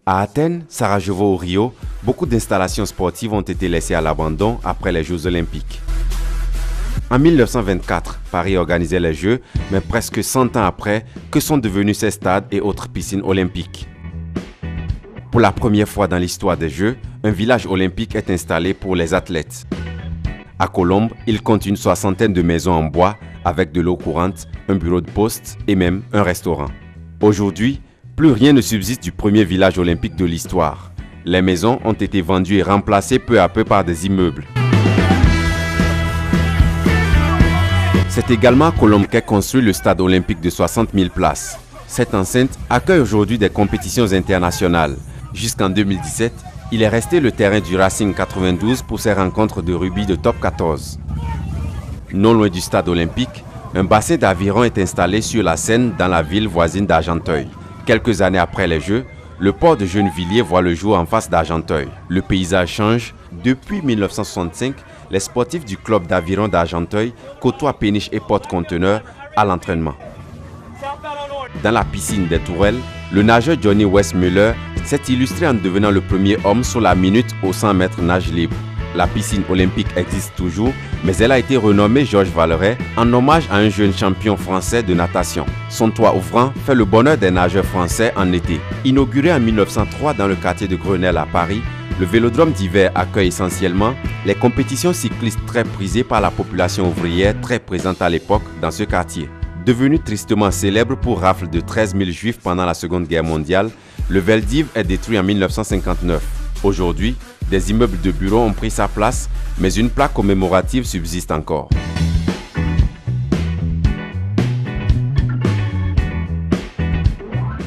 À Athènes, Sarajevo ou Rio, beaucoup d'installations sportives ont été laissées à l'abandon après les Jeux olympiques. En 1924, Paris organisait les Jeux, mais presque 100 ans après, que sont devenus ces stades et autres piscines olympiques? Pour la première fois dans l'histoire des Jeux, un village olympique est installé pour les athlètes. À Colombes, il compte une soixantaine de maisons en bois avec de l'eau courante, un bureau de poste et même un restaurant. Aujourd'hui, plus rien ne subsiste du premier village olympique de l'histoire. Les maisons ont été vendues et remplacées peu à peu par des immeubles. C'est également à Colombes qu'est construit le stade olympique de 60 000 places. Cette enceinte accueille aujourd'hui des compétitions internationales. Jusqu'en 2017, il est resté le terrain du Racing 92 pour ses rencontres de rugby de top 14. Non loin du stade olympique, un bassin d'aviron est installé sur la Seine dans la ville voisine d'Argenteuil. Quelques années après les Jeux, le port de Gennevilliers voit le jour en face d'Argenteuil. Le paysage change. Depuis 1965, les sportifs du club d'aviron d'Argenteuil côtoient péniche et porte-conteneurs à l'entraînement. Dans la piscine des Tourelles, le nageur Johnny Westmuller s'est illustré en devenant le premier homme sur la minute au 100 mètres nage libre. La piscine olympique existe toujours, mais elle a été renommée Georges Valeret en hommage à un jeune champion français de natation. Son toit ouvrant fait le bonheur des nageurs français en été. Inauguré en 1903 dans le quartier de Grenelle à Paris, le vélodrome d'hiver accueille essentiellement les compétitions cyclistes très prisées par la population ouvrière très présente à l'époque dans ce quartier. Devenu tristement célèbre pour rafle de 13 000 juifs pendant la Seconde Guerre mondiale, le Veldiv est détruit en 1959. Aujourd'hui, des immeubles de bureaux ont pris sa place, mais une plaque commémorative subsiste encore.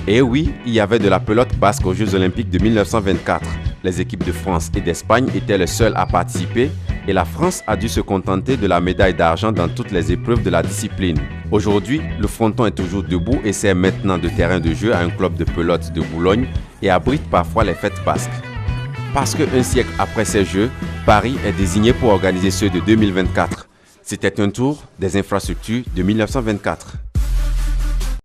Et oui, il y avait de la pelote basque aux Jeux olympiques de 1924. Les équipes de France et d'Espagne étaient les seules à participer et la France a dû se contenter de la médaille d'argent dans toutes les épreuves de la discipline. Aujourd'hui, le fronton est toujours debout et sert maintenant de terrain de jeu à un club de pelote de Boulogne et abrite parfois les fêtes basques. Parce qu'un siècle après ces Jeux, Paris est désigné pour organiser ceux de 2024. C'était un tour des infrastructures de 1924.